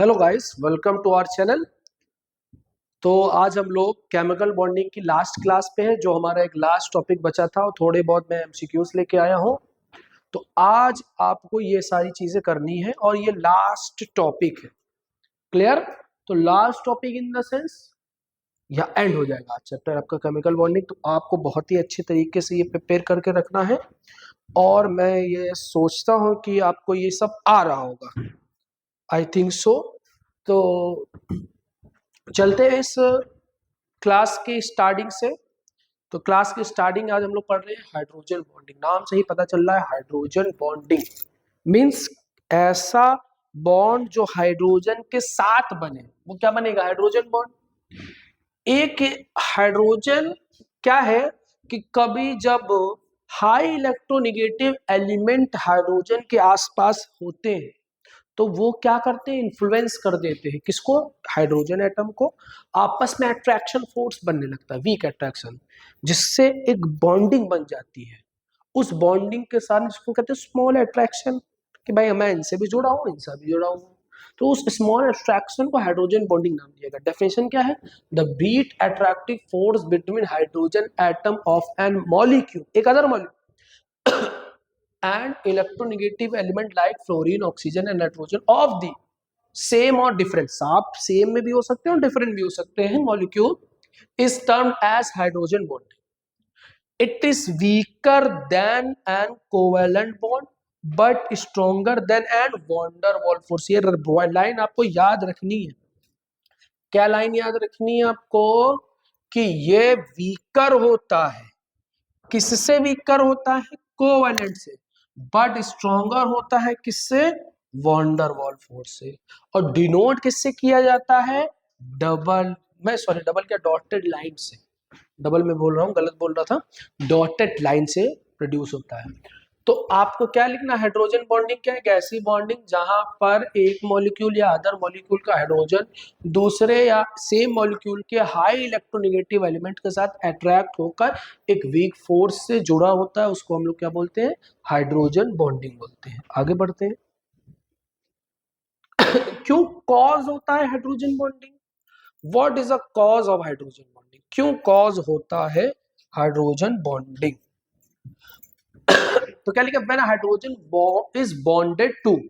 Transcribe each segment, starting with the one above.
Hello guys, welcome to our channel. तो आज हम लोग केमिकल बॉन्डिंग की लास्ट क्लास पे हैं। जो हमारा एक लास्ट टॉपिक बचा था और थोड़े बहुत मैं एमसीक्यूज लेके आया हूँ। तो आज आपको ये सारी चीजें करनी है और ये लास्ट टॉपिक है। क्लियर? तो last topic in the sense या एंड हो जाएगा चैप्टर आपका केमिकल बॉन्डिंग। तो आपको बहुत ही अच्छे तरीके से ये प्रिपेयर करके रखना है और मैं ये सोचता हूँ कि आपको ये सब आ रहा होगा। I think so. तो चलते हैं इस क्लास की स्टार्टिंग से। तो क्लास की स्टार्टिंग आज हम लोग पढ़ रहे हैं हाइड्रोजन बॉन्डिंग। नाम से ही पता चल रहा है हाइड्रोजन बॉन्डिंग मींस ऐसा बॉन्ड जो हाइड्रोजन के साथ बने। वो क्या बनेगा? Hydrogen bond. एक हाइड्रोजन क्या है कि कभी जब हाई इलेक्ट्रोनेगेटिव एलिमेंट हाइड्रोजन के आसपास होते हैं तो वो क्या करते हैं? इन्फ्लुएंस कर देते हैं किसको? हाइड्रोजन एटम को। आपस में अट्रैक्शन फोर्स बनने लगता है, वीक अट्रैक्शन, जिससे एक बॉन्डिंग बन जाती है। उस बॉन्डिंग के साथ इसको कहते हैं स्मॉल अट्रैक्शन, कि भाई मैं इनसे भी जुड़ा हूँ, इनसे भी जुड़ा हूँ। तो उस स्मॉल अट्रैक्शन को हाइड्रोजन बॉन्डिंग नाम दिया गया। डेफिनेशन क्या है? The beat attractive force between hydrogen atom of an molecule, एक other molecule, and electronegative element like fluorine, oxygen and nitrogen of the same or different, आप सेम में भी हो सकते हैं और डिफरेंट भी हो सकते हैं molecule, is termed as hydrogen bond. It is weaker than an covalent bond but stronger than an van der Waals force. ये लाइन आपको याद रखनी है। क्या लाइन याद रखनी है आपको? कि ये वीकर होता है। किससे वीकर होता है? कोवेलेंट से। बट स्ट्रॉन्गर होता है किससे? वैन डर वाल्स फोर्स से। और डिनोट किससे किया जाता है? डबल क्या, डॉटेड लाइन से। डबल में बोल रहा हूँ, गलत बोल रहा था। डॉटेड लाइन से प्रोड्यूस होता है। तो आपको क्या लिखना? हाइड्रोजन बॉन्डिंग क्या है? ऐसी बॉन्डिंग जहां पर एक मॉलिक्यूल या अदर मॉलिक्यूल का हाइड्रोजन दूसरे या सेम मॉलिक्यूल के हाई इलेक्ट्रोनेगेटिव एलिमेंट के साथ अट्रैक्ट होकर एक वीक फोर्स से जुड़ा होता है। उसको हम लोग क्या बोलते हैं? हाइड्रोजन बॉन्डिंग बोलते हैं। आगे बढ़ते हैं। क्यों कॉज होता है hydrogen bonding? What is a cause of hydrogen bonding? क्यों कॉज होता है हाइड्रोजन बॉन्डिंग? तो क्या लिखा? When hydrogen is bonded to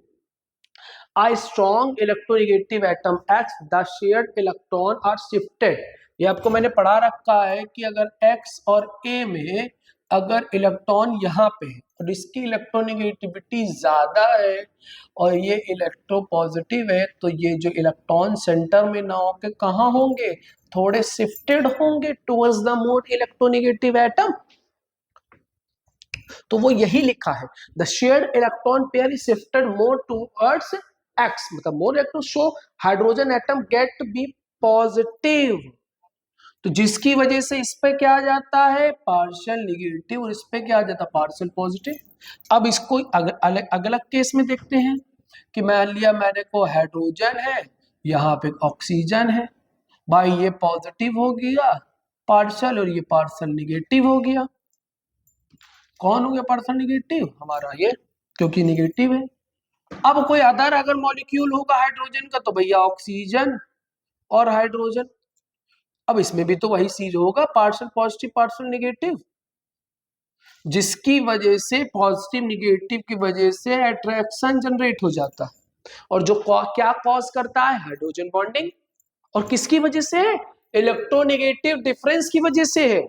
a strong electronegative atom X, the shared electron are shifted. ये आपको मैंने पढ़ा रखा है कि अगर X और A में अगर इलेक्ट्रॉन यहाँ पे है और इसकी इलेक्ट्रोनेगेटिविटी ज्यादा है और ये इलेक्ट्रोपॉजिटिव है, तो ये जो इलेक्ट्रॉन सेंटर में ना होके कहाँ होंगे? थोड़े शिफ्टेड होंगे towards the more electronegative atom. तो वो यही लिखा है, the shared electron pair is shifted more towards X, मतलब more electron so hydrogen atom get be positive. तो जिसकी वजह से इस पे क्या आ जाता है? पार्शियल निगेटिव, और इस पे क्या आ जाता है? Partial positive. अब इसको अलग अलग केस में देखते हैं कि मान लिया मैंने को हाइड्रोजन है, यहाँ पे ऑक्सीजन है। भाई ये पॉजिटिव हो गया पार्शियल और ये पार्शियल निगेटिव हो गया। कौन हो गया पार्शियल निगेटिव? हमारा ये, क्योंकि निगेटिव है। अब कोई अदर अगर मॉलिक्यूल होगा हाइड्रोजन का तो भैया ऑक्सीजन और हाइड्रोजन। अब इसमें भी तो वही चीज होगा, पार्शियल पॉजिटिव पार्शियल निगेटिव, जिसकी वजह से पॉजिटिव निगेटिव की वजह से अट्रैक्शन जनरेट हो जाता है। और जो क्या कॉज करता है? Hydrogen bonding. और किसकी वजह से? इलेक्ट्रोनेगेटिव डिफरेंस की वजह से है।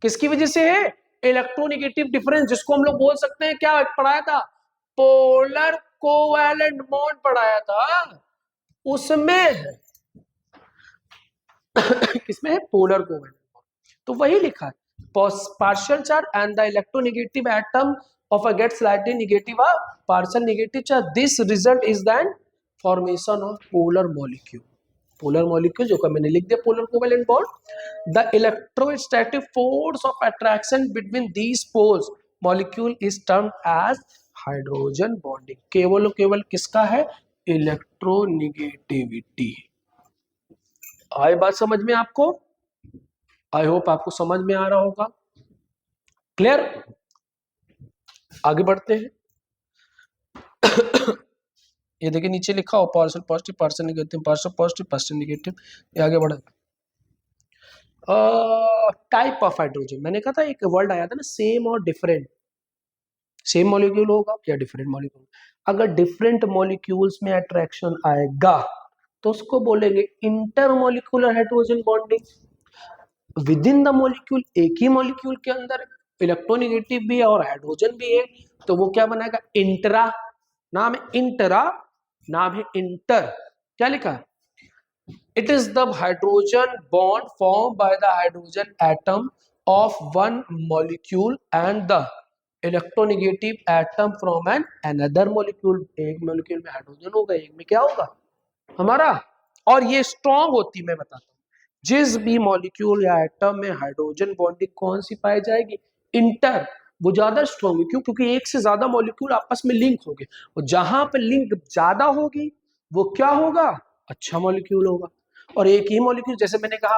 किसकी वजह से है? इलेक्ट्रोनेगेटिव डिफरेंस, जिसको हम लोग बोल सकते हैं, क्या पढ़ाया था? पोलर कोवैलेंट बॉन्ड पढ़ाया था। उसमें है किसमें है? Polar covalent bond. तो वही लिखा है, partial charge and the electronegative atom of a gets slightly negative a partial negative charge. This result is then formation of polar molecule. Polar molecule जो मैंने लिख दिया, polar covalent bond. The electrostatic force of attraction between these poles molecule is termed as hydrogen bonding. केवल केवल किसका है? Electronegativity. आई बात समझ में आपको? आई होप आपको समझ में आ रहा होगा। क्लियर? आगे बढ़ते हैं। ये देखिए नीचे लिखा हो partial positive, partial negative, partial positive, partial negative, ये आगे बढ़ा। टाइप ऑफ हाइड्रोजन, मैंने कहा था एक वर्ड आया था ना, सेम और डिफरेंट। सेम मॉलिक्यूल होगा या डिफरेंट मॉलिक्यूल। अगर डिफरेंट मॉलिक्यूल्स में अट्रैक्शन आएगा तो उसको बोलेंगे intermolecular hydrogen bonding. With in the molecule, एक ही मॉलिक्यूल के अंदर इलेक्ट्रोनेगेटिव भी है और हाइड्रोजन भी है, तो वो क्या बनाएगा, इंट्रा। नाम है इंट्रा, नाम है इंटर। क्या लिखा है, it is the hydrogen bond formed by the hydrogen atom of one molecule and the electronegative atom from another molecule। एक molecule में हाइड्रोजन होगा, एक में क्या होगा हमारा, और ये स्ट्रॉन्ग होती, मैं बताता हूँ। जिस भी मॉलिक्यूल या एटम में हाइड्रोजन बॉन्डिंग कौन सी पाई जाएगी, इंटर, वो ज्यादा स्ट्रॉन्ग है। क्यों? क्योंकि एक से ज्यादा मॉलिक्यूल आपस में लिंक हो गए, और जहां पर लिंक ज्यादा होगी वो क्या होगा, अच्छा मॉलिक्यूल होगा। और एक ही मॉलिक्यूल, जैसे मैंने कहा,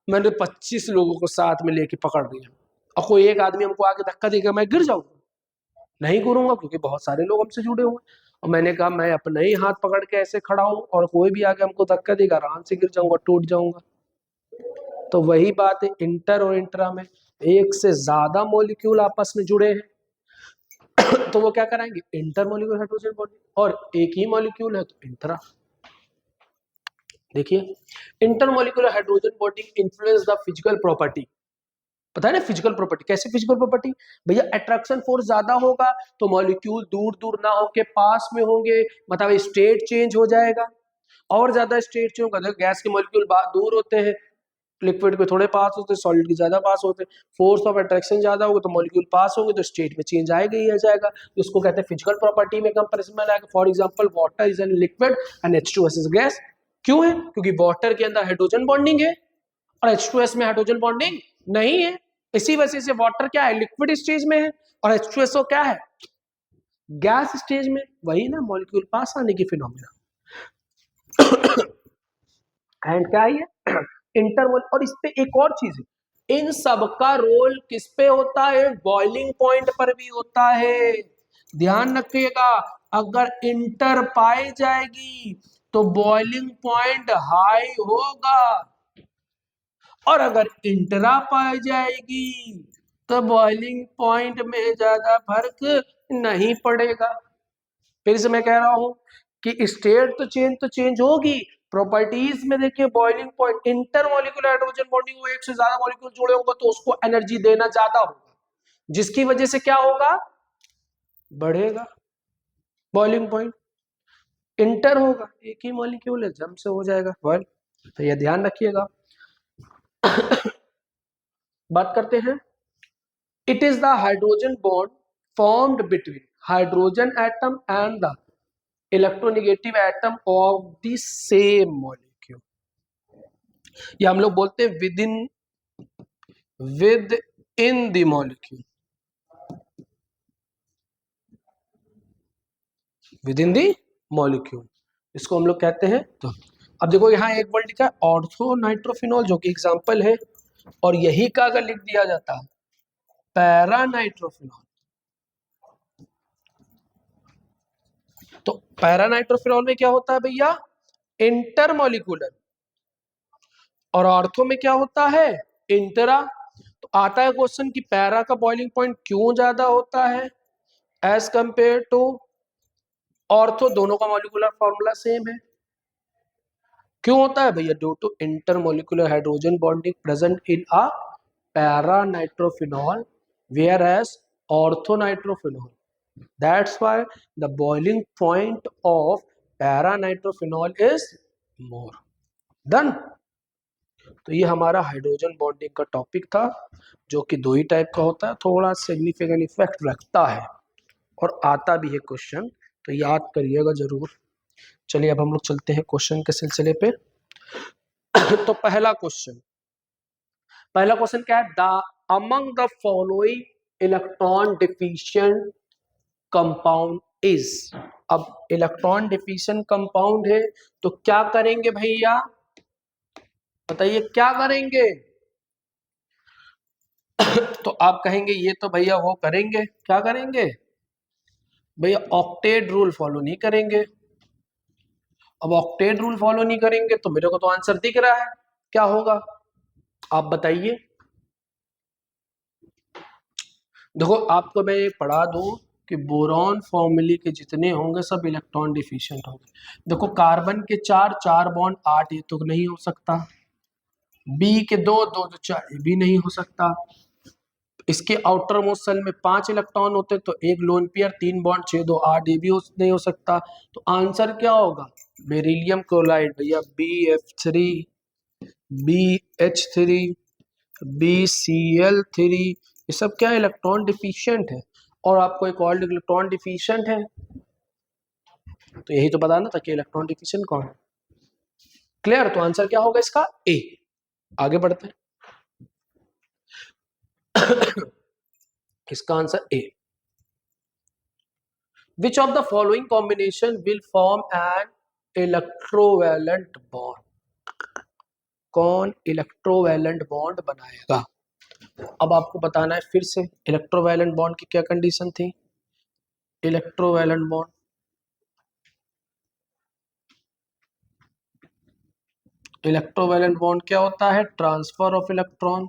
मैंने 25 लोगों को साथ में लेके पकड़ दिया, और कोई एक आदमी हमको आके धक्का देगा, मैं गिर जाऊंगा? नहीं गिरूंगा, क्योंकि बहुत सारे लोग हमसे जुड़े हुए। और मैंने कहा मैं अपने ही हाथ पकड़ के ऐसे खड़ा हूं, और कोई भी आके हमको धक्का देगा, आराम से गिर जाऊंगा, टूट जाऊंगा। तो वही बात है इंटर और इंट्रा में, एक से ज्यादा मॉलिक्यूल आपस में जुड़े हैं तो वो क्या कराएंगे, इंटर मॉलिक्यूलर हाइड्रोजन बॉन्डिंग, और एक ही मॉलिक्यूल है तो इंट्रा। देखिए, intermolecular hydrogen bonding influence the physical property. पता है ना फिजिकल प्रॉपर्टी, कैसे फिजिकल प्रॉपर्टी, भैया अट्रैक्शन फोर्स ज्यादा होगा तो मॉलिक्यूल दूर दूर ना होके पास में होंगे, मतलब स्टेट चेंज हो जाएगा। और ज्यादा स्टेट चेंज होगा, गैस के मॉलिक्यूल दूर होते हैं, लिक्विड के थोड़े पास होते हैं, सॉलिड के ज्यादा पास होते हैं। फोर्स ऑफ अट्रैक्शन ज्यादा होगा तो मॉलिक्यूल पास होंगे, तो स्टेट में चेंज आएगा ही आ जाएगा। तो इसको कहते हैं फिजिकल प्रॉपर्टी में कंपैरिजन में लाएगा। For example water is an liquid and H2S is gas. क्यों है? क्योंकि वाटर के अंदर हाइड्रोजन बॉन्डिंग है और H2S में हाइड्रोजन बॉन्डिंग नहीं है। इसी वजह से वाटर क्या है, लिक्विड स्टेज में है, और H2SO क्या है, गैस स्टेज में। वही ना मॉलिक्यूल पास आने की फिनोमेना। एंड क्या है इंटरवल। और इस पे एक और चीज है, इन सबका रोल किस पे होता है, बॉइलिंग पॉइंट पर भी होता है। ध्यान रखिएगा, अगर इंटर पाई जाएगी तो बॉइलिंग पॉइंट हाई होगा, और अगर इंटरा पाई जाएगी तो बॉइलिंग पॉइंट में ज्यादा फर्क नहीं पड़ेगा। फिर से मैं कह रहा हूं कि स्टेट तो चेंज होगी, प्रॉपर्टीज में देखिए boiling point, inter molecular hydrogen bonding हो, एक से ज्यादा मॉलिक्यूल जुड़े होंगे तो उसको एनर्जी देना ज्यादा होगा, जिसकी वजह से क्या होगा, बढ़ेगा बॉइलिंग पॉइंट। इंटर होगा, एक ही मॉलिक्यूल है, जम से हो जाएगा बॉइल। तो ये ध्यान रखिएगा। बात करते हैं, it is the hydrogen bond formed between hydrogen atom and the electronegative atom of the same molecule. या हम लोग बोलते हैं with in the molecule, with in the molecule, इसको हम लोग कहते हैं। तो अब देखो यहाँ एक वर्ड लिखा है ऑर्थो नाइट्रोफिनॉल, जो कि एग्जांपल है, और यही का अगर लिख दिया जाता पैरा नाइट्रोफिनॉल, तो पैरा नाइट्रोफिनॉल में क्या होता है भैया, इंटरमॉलिक्यूलर, और ऑर्थो में क्या होता है, इंटरा। तो आता है क्वेश्चन कि पैरा का बॉइलिंग पॉइंट क्यों ज्यादा होता है एज कंपेयर टू ऑर्थो, दोनों का मॉलिक्यूलर फॉर्मूला सेम है। क्यों होता है भैया, due to intermolecular hydrogen bonding present in a para nitrophenol whereas ortho nitrophenol, that's why the boiling point of para nitrophenol is more. Done. तो ये हमारा हाइड्रोजन बॉन्डिंग का टॉपिक था, जो कि दो ही टाइप का होता है, थोड़ा सिग्निफिकेंट इफेक्ट रखता है और आता भी है क्वेश्चन, तो याद करिएगा जरूर। चलिए अब हम लोग चलते हैं क्वेश्चन के सिलसिले पे। तो पहला क्वेश्चन क्या है, the among the following electron deficient compound is. अब इलेक्ट्रॉन डिफिशिएंट कंपाउंड है तो क्या करेंगे भैया, बताइए क्या करेंगे। तो आप कहेंगे ये तो भैया वो करेंगे, क्या करेंगे भैया, ऑक्टेट रूल फॉलो नहीं करेंगे। अब ऑक्टेट रूल फॉलो नहीं करेंगे तो मेरे को तो आंसर दिख रहा है क्या होगा, आप बताइए। देखो आपको मैं ये पढ़ा दूं कि बोरॉन फॉर्मूले के जितने होंगे सब इलेक्ट्रॉन डिफिशिएंट होंगे। देखो कार्बन के चार बॉन्ड 8, ये तो नहीं हो सकता। बी के दो दो तो 4, ये भी नहीं हो सकता। इसके आउटर मोस्ट शेल में 5 इलेक्ट्रॉन होते तो एक लोन पेयर, 3 बॉन्ड 6 2 8, ये भी नहीं हो सकता। तो आंसर क्या होगा, बेरिलियम क्लोराइड भैया, BF3, BH3, BCl3, ये सब क्या इलेक्ट्रॉन डिफिशिएंट है। और आपको एक और इलेक्ट्रॉन डिफिशिएंट है, तो यही तो बताना था कि इलेक्ट्रॉन डिफिशिएंट कौन है। क्लियर, तो आंसर क्या होगा इसका, ए। आगे बढ़ते हैं। इसका answer A. Which of the following combination will form an electrovalent bond? कौन इलेक्ट्रोवैलेंट बॉन्ड बनाएगा। अब आपको बताना है फिर से इलेक्ट्रोवैलेंट बॉन्ड की क्या कंडीशन थी। इलेक्ट्रोवैलेंट बॉन्ड, इलेक्ट्रोवैलेंट बॉन्ड क्या होता है, ट्रांसफर ऑफ इलेक्ट्रॉन।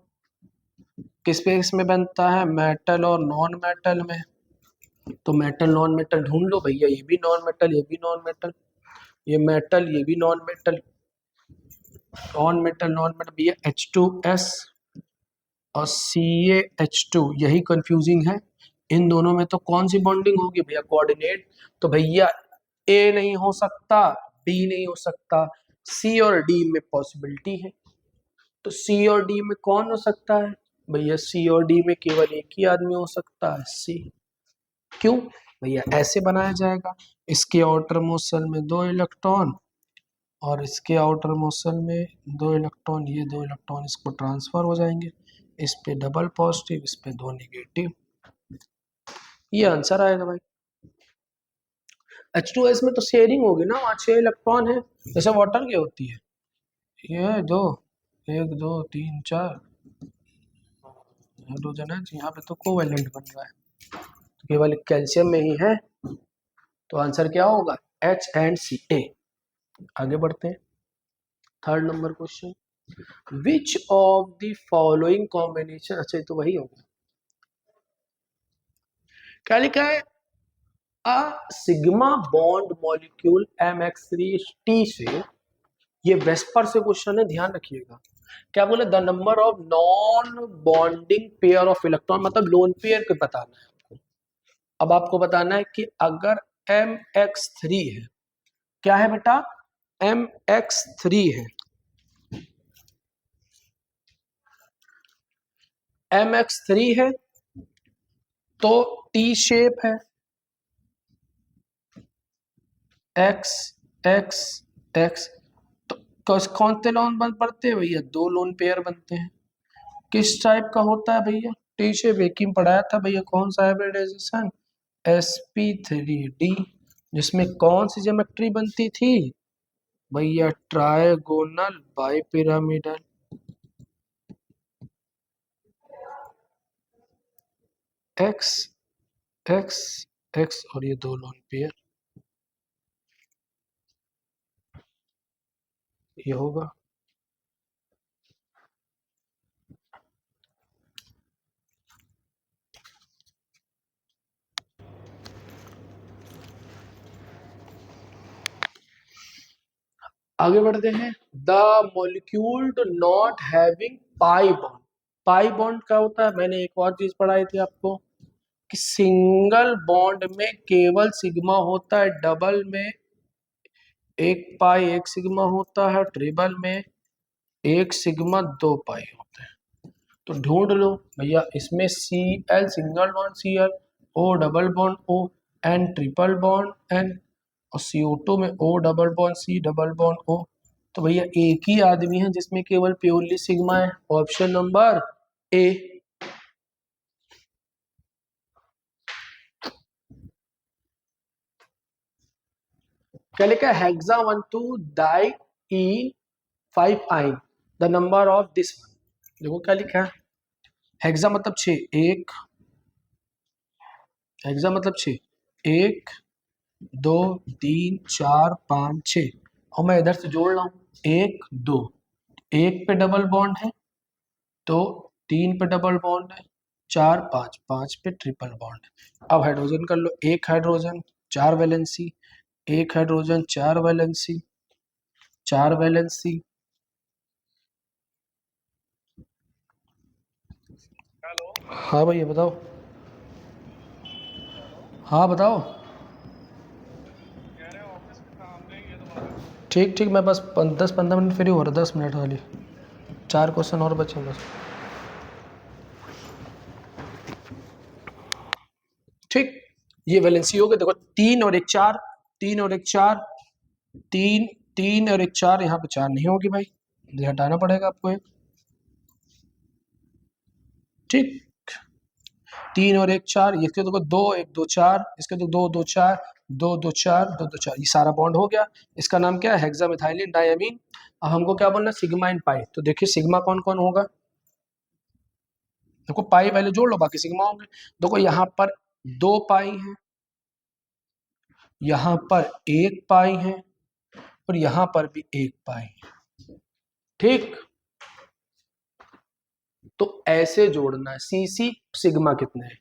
किस बेस में बनता है, मेटल और नॉन मेटल में। तो मेटल नॉन मेटल ढूंढ लो भैया, ये भी नॉन मेटल, ये भी नॉन मेटल, ये मेटल, ये भी non metal, non metal non metal भैया, H2S और CaH2, यही कंफ्यूजिंग है। इन दोनों में तो कौन सी बॉन्डिंग होगी भैया, कोऑर्डिनेट। तो भैया ए नहीं हो सकता, बी नहीं हो सकता, सी और डी में पॉसिबिलिटी है। तो सी और डी में कौन हो सकता है भैया, सी और डी में केवल एक ही आदमी हो सकता है, सी। क्यों भैया, ऐसे बनाया जाएगा, इसके आउटर मोस्ट शेल में 2 इलेक्ट्रॉन और इसके आउटर मोस्ट शेल में 2 इलेक्ट्रॉन, ये 2 इलेक्ट्रॉन इसको ट्रांसफर हो जाएंगे, इस पे डबल पॉजिटिव, इस पे 2 नेगेटिव, ये आंसर आएगा भाई। H2S में तो शेयरिंग होगी ना, वहाँ 6 इलेक्ट्रॉन है, जैसे वाटर की होती है, ये 2 1 2 3 4 हाइड्रोजन है, यहाँ पे तो कोवैलेंट बन रहा है, तो केवल कैल्शियम में ही है। तो आंसर क्या होगा, H एंड C, A। आगे बढ़ते हैं, third number question. Which of the following combination, अच्छा तो वही होगा, क्या लिखा है, अ सिग्मा बॉन्ड मॉलिक्यूल MX3T से, ये वेस्पर से क्वेश्चन है, ध्यान रखिएगा। क्या बोले, the number of non bonding pair of electron, मतलब लोन पेयर को बताना है आपको। अब आपको बताना है कि अगर MX3 है, क्या है बेटा, MX3 है, MX3 है तो टी शेप है, एक्स एक्स एक्स, तो कौन से लोन बन पड़ते हैं भैया, 2 लोन पेयर बनते हैं। किस टाइप का होता है भैया, टी शेप, एक ही पढ़ाया था भैया, कौन सा हाइब्रिडाइजेशन, sp3d, जिसमें कौन सी ज्योमेट्री बनती थी भैया, trigonal bipyramidal. X x x और ये 2 लोन पेयर, ये होगा। आगे बढ़ते हैं, the molecule do not having pi bond. Pi bond क्या होता है, मैंने एक और चीज पढ़ाई थी आपको कि सिंगल बॉन्ड में केवल सिग्मा होता है, डबल में एक पाई एक सिग्मा होता है, ट्रिपल में एक सिग्मा 2 पाई होते हैं। तो ढूंढ लो भैया, इसमें Cl single bond Cl, O double bond O, N triple bond N, और CO2 में O double bond C double bond O। तो भैया एक ही आदमी है जिसमें केवल प्योरली सिग्मा है, ऑप्शन नंबर ए। क्या लिखा है, हेक्सा 12 डाई ई 5 आइन, the number of this one. देखो क्या लिखा है, हेक्सा मतलब 6, एक, हेक्सा मतलब 6, 1 2 3 4 5 6, और मैं इधर से जोड़ रहा हूँ, 1 2, 1 पे डबल बॉन्ड है, तो 3 पे डबल बॉन्ड है, 4 5, 5 पे ट्रिपल बॉन्ड है। अब हाइड्रोजन कर लो, 1 hydrogen 4 valency, 1 hydrogen 4 valency, 4 valency. हाँ भैया बताओ। हाँ बताओ। ठीक ठीक, मैं बस 10-15 मिनट फ्री हो रहा, 10 मिनट वाली, 4 क्वेश्चन और बचे बस। ठीक, ये वैलेंसी हो गए। देखो 3 और 1 4, 3 और 1 4, 3 3 और 1 4, यहाँ पे 4 नहीं होगी भाई, ये हटाना पड़ेगा आपको एक। ठीक, 3 और 1 4, इसके देखो 2 1 2 4, इसके तो 2 2 4, 2 2 4, 2 2 4, ये सारा बॉन्ड हो गया। इसका नाम क्या है? हेक्सामेथाइलिन डायमीन। अब हमको क्या बोलना है? सिग्मा इन पाई। तो देखिए सिग्मा कौन कौन होगा, देखो पाई पहले जोड़ लो, बाकी सिग्मा होंगे। देखो यहाँ पर 2 पाई है, यहाँ पर 1 पाई है, और यहाँ पर भी 1 पाई है। ठीक, तो ऐसे जोड़ना है। सी सी सिग्मा कितने हैं?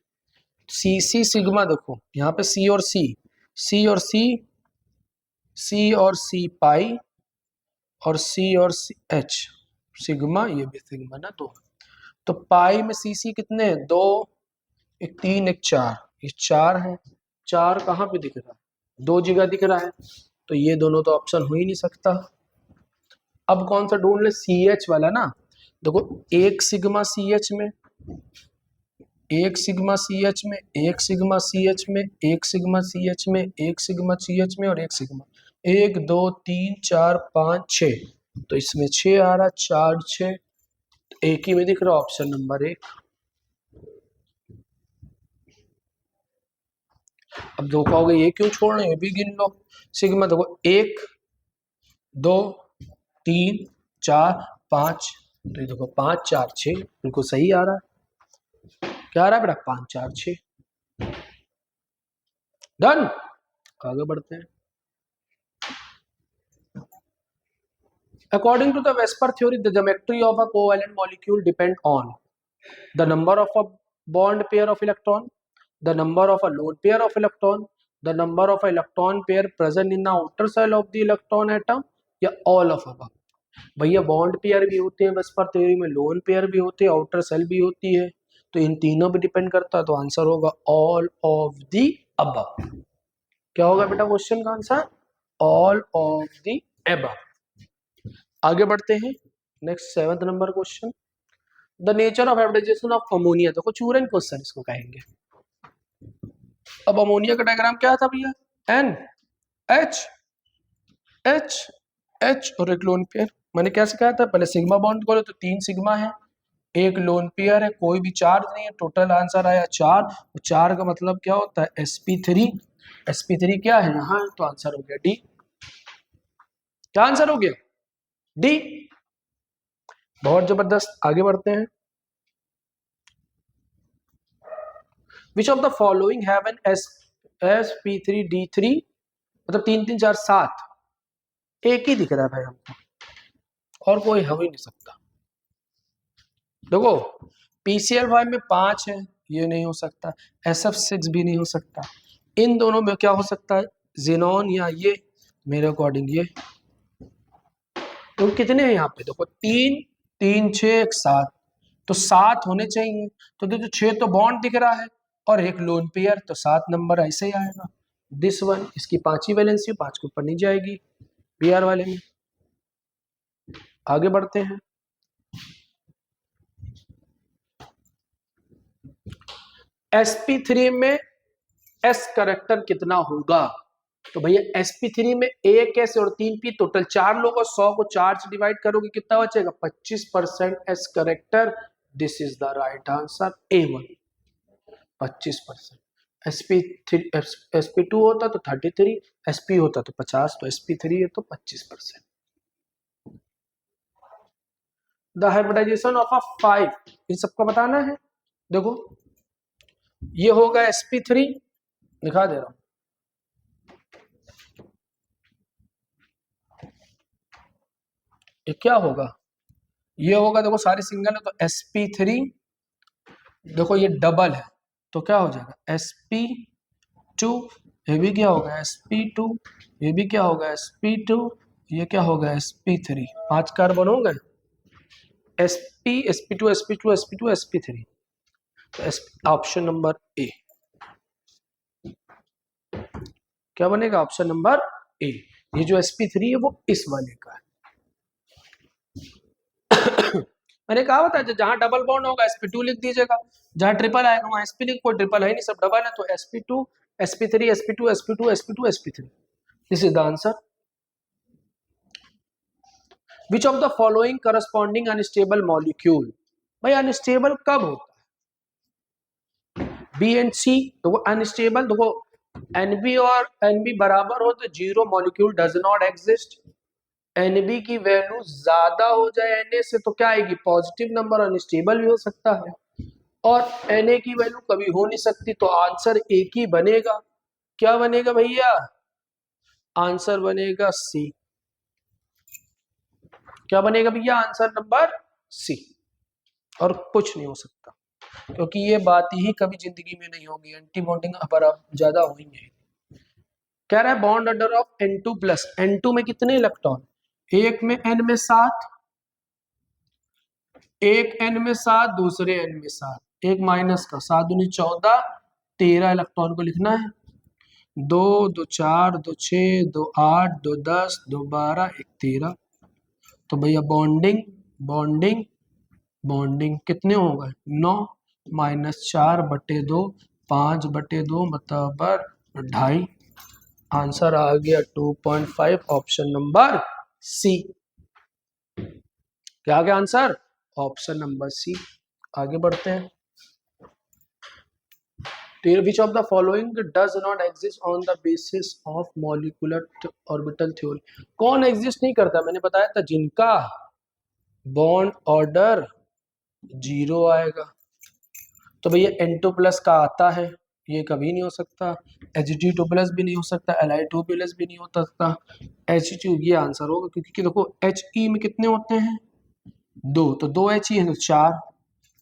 सी सी सिग्मा देखो यहाँ पे सी और सी, सी और सी, सी और सी पाई, और सी और सी एच सिग्मा, ये भी सिग्मा ना 2। तो पाई में सी सी कितने हैं? 2, 1 3 1 4, ये 4 है। 4 कहाँ पे दिख रहा है? 2 जगह दिख रहा है, तो ये दोनों तो ऑप्शन हो ही नहीं सकता। अब कौन सा ढूंढ ले? सी एच वाला ना। देखो एक सिग्मा सी एच में, एक सिग्मा सी एच में, एक सिग्मा सी एच में, एक सिग्मा सी एच में, एक सिग्मा सी एच में, और एक सिग्मा, 1 2 3 4 5 6, तो इसमें 6 आ रहा, 4 6, एक ही में दिख रहा, ऑप्शन नंबर 1। अब दो कहोगे ये क्यों छोड़ रहे, ये भी गिन लो। सिग्मा देखो 1 2 3 4 5, तो ये देखो 5 4 6, बिल्कुल सही आ रहा है। क्या आ रहा है बेटा? 5 4 6। डन, आगे बढ़ते हैं। According to the Vesper theory, the geometry of a covalent molecule depend on the number of a bond pair of electron, the number of a lone pair of electron, the number of electron pair present in the outer shell of the electron atom, या all of above। भैया bond pair भी होते हैं VSEPR theory में, lone pair भी होते हैं, outer cell भी होती है, तो इन तीनों पे डिपेंड करता है, तो आंसर होगा ऑल ऑफ द अबव। क्या होगा बेटा क्वेश्चन का answer? All of the above. आगे बढ़ते हैं, next 7th number question, the nature of hybridization of ammonia. देखो चूरन क्वेश्चन इसको कहेंगे। अब अमोनिया का डायग्राम क्या था भैया? एन एच एच एच और एक लोन पेयर। मैंने क्या सिखाया था? पहले सिग्मा बॉन्ड करो तो 3 सिग्मा है, एक लोन पेयर है, कोई भी चार्ज नहीं है, टोटल आंसर आया 4। और 4 का मतलब क्या होता है? sp3। sp3 क्या है यहाँ? तो आंसर हो गया डी। क्या आंसर हो गया? डी। बहुत जबरदस्त, आगे बढ़ते हैं। Which of the following have an sp3d3, मतलब 3 3 4 7, एक ही दिख रहा है भाई हमको, और कोई हो ही नहीं सकता। देखो PCl5 में 5 है, ये नहीं हो सकता, SF6 भी नहीं हो सकता। इन दोनों में क्या हो सकता है? जेनॉन या ये, मेरे अकॉर्डिंग ये। तो कितने हैं यहाँ पे? देखो 3 3 6 1 7, तो 7 होने चाहिए। तो देखो 6 तो बॉन्ड दिख रहा है और एक लोन पेयर, तो 7 नंबर ऐसे ही आएगा। दिस वन, इसकी 5 ही वैलेंसी, 5 के ऊपर नहीं जाएगी BR वाले में। आगे बढ़ते हैं। sp3 में s करेक्टर कितना होगा? तो भैया sp3 में एक s और 3 p, टोटल 4 लोग, और 100 को 4 से डिवाइड करोगे कितना बचेगा? 25% s character. This is the right answer A1, 25%। sp2 होता तो 33, sp होता तो 50, तो sp3 है तो 25%। द हाइब्रिडाइजेशन ऑफ अ 5, इन सबको बताना है। देखो ये होगा sp3, दिखा दे रहा हूं, ये क्या होगा, ये होगा, देखो सारे सिंगल है तो sp3, देखो ये डबल है तो क्या हो जाएगा sp2, ये भी क्या होगा sp2, ये भी क्या होगा sp2, ये क्या होगा sp3, 5 कार्बन हो गए, sp sp2 sp2 sp2 sp3, तो ऑप्शन नंबर ए क्या बनेगा, ऑप्शन नंबर ए। ये जो sp3 है वो इस वाले का है। मैंने कहा था जहां डबल बॉन्ड होगा sp2 लिख दीजिएगा, जहां ट्रिपल आएगा वहां sp लिख, कोई ट्रिपल है नहीं, सब डबल है, तो sp2 sp3 sp2 sp2 sp2 sp3, this is the answer. Which of the following corresponding unstable molecule, भाई अनस्टेबल कब होता है, बी एंड सी, तो वो अनस्टेबल, देखो एनबी और एनबी बराबर हो तो zero molecule does not exist, NB की वैल्यू ज्यादा हो जाए Na से तो क्या आएगी, पॉजिटिव नंबर, अनस्टेबल भी हो सकता है, और Na की वैल्यू कभी हो नहीं सकती, तो आंसर एक ही बनेगा, क्या बनेगा भैया, आंसर बनेगा सी, क्या बनेगा भैया, आंसर नंबर सी, और कुछ नहीं हो सकता, क्योंकि ये बात ही कभी जिंदगी में नहीं होगी, एंटी बॉन्डिंग पर अब ज्यादा होंगे। कह रहा है bond order of N2 plus, N2 में कितने इलेक्ट्रॉन, एक में N में 7, एक N में 7, दूसरे N में 7, एक माइनस का 7 दूनी 14, 13 इलेक्ट्रॉन को लिखना है, 2 2 4 2 6 2 8 2 10 2 12 1 13, तो भैया बॉन्डिंग बॉन्डिंग बॉन्डिंग कितने हो गए 9 माइनस 4/2 5/2 मतलब 2.5, आंसर आ गया 2.5, ऑप्शन नंबर सी, क्या आ गया आंसर, ऑप्शन नंबर सी। आगे बढ़ते हैं, which of the following does not exist on the basis of molecular orbital theory, कौन एग्जिस्ट नहीं करता, मैंने बताया था जिनका बॉन्ड ऑर्डर 0 आएगा, तो भैया N2 प्लस का आता है, ये कभी नहीं हो सकता, Hg2 प्लस भी नहीं हो सकता, Li2 प्लस भी नहीं हो सकता, H2, ये आंसर होगा, क्योंकि देखो He में कितने होते हैं 2, तो 2 He है तो 4,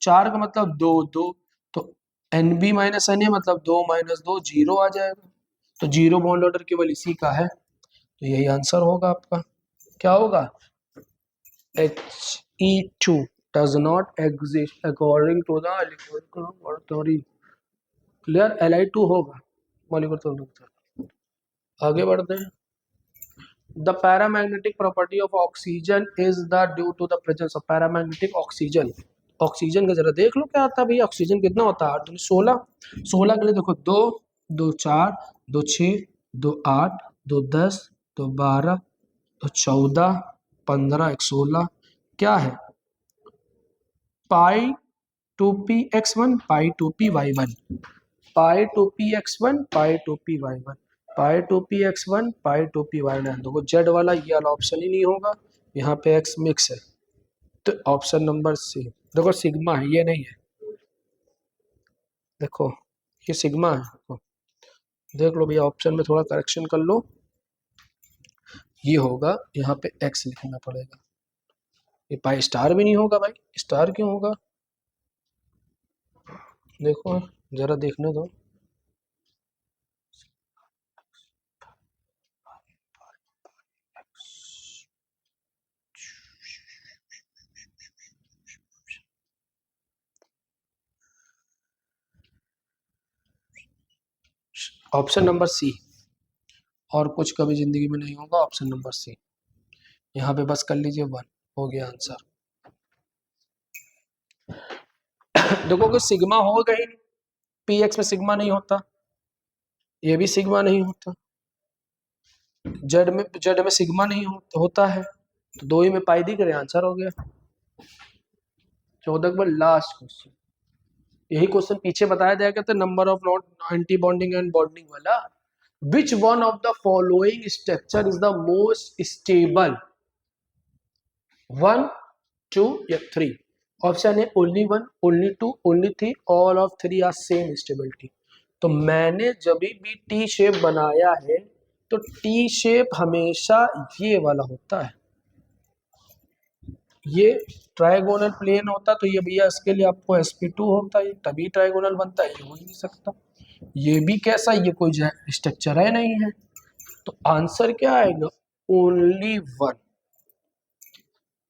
4 का मतलब 2 2, तो Nb माइनस Na मतलब 2 माइनस 2 0 आ जाएगा, तो 0 बॉन्ड ऑर्डर केवल इसी का है, तो यही आंसर होगा आपका, क्या होगा, He2 does not exist according to the molecular theory, clear, Li2 होगा मॉलिक्यूलर theory। आगे बढ़ते हैं, the paramagnetic property of oxygen is the due to the presence of paramagnetic oxygen, oxygen का जरा देख लो क्या आता है भैया, ऑक्सीजन कितना होता है 8 दूनी 16, 16 के लिए देखो 2 2 4 2 6 2 8 2 10 2 12 2 14 15 1 16, क्या है पाई 2p(x1) पाई 2p(y1), पाई 2p(x1) पाई 2p(y1), पाई 2p(x1) पाई 2p(y1), देखो जेड वाला ये वाला ऑप्शन ही नहीं होगा, यहाँ पे x मिक्स है, तो ऑप्शन नंबर सी, देखो सिग्मा है ये नहीं है, देखो ये सिग्मा है, देखो देख लो भैया, ऑप्शन में थोड़ा करेक्शन कर लो, ये होगा, यहाँ पे x लिखना पड़ेगा, ये पाई स्टार भी नहीं होगा भाई, स्टार क्यों होगा, देखो जरा देखने दो, ऑप्शन नंबर सी, और कुछ कभी जिंदगी में नहीं होगा, ऑप्शन नंबर सी, यहाँ पे बस कर लीजिए 1, हो गया आंसर। देखो कि सिग्मा होगा ही नहीं, px में सिग्मा नहीं होता, ये भी सिग्मा नहीं होता, जेड में सिग्मा नहीं होता है, तो 2 ही में पाई दी करें, आंसर हो गया। 14 के बाद लास्ट क्वेश्चन, यही क्वेश्चन पीछे बताया जाएगा, तो number of not anti bonding and bonding वाला, which one of the following structure is the most stable, 1 2 या 3, ऑप्शन है only 1 only 2 only 3 all of 3 are same stability, तो मैंने जब भी टी शेप बनाया है तो टी शेप हमेशा ये वाला होता है, ये ट्राइगोनल प्लेन होता तो ये भैया इसके लिए आपको sp2 होता है, तभी ट्राइगोनल बनता है, ये हो ही नहीं सकता। ये भी कैसा, ये कोई स्ट्रक्चर है नहीं है, तो आंसर क्या आएगा, ओनली वन।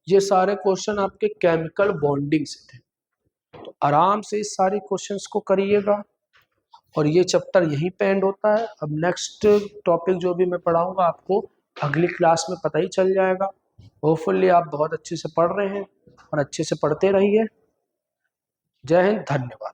ये सारे क्वेश्चन आपके केमिकल बॉन्डिंग से थे, तो आराम से इस सारे क्वेश्चंस को करिएगा और ये चैप्टर यहीं पे एंड होता है। अब नेक्स्ट टॉपिक जो भी मैं पढ़ाऊंगा आपको अगली क्लास में पता ही चल जाएगा। होपफुली आप बहुत अच्छे से पढ़ रहे हैं और अच्छे से पढ़ते रहिए। जय हिंद, धन्यवाद।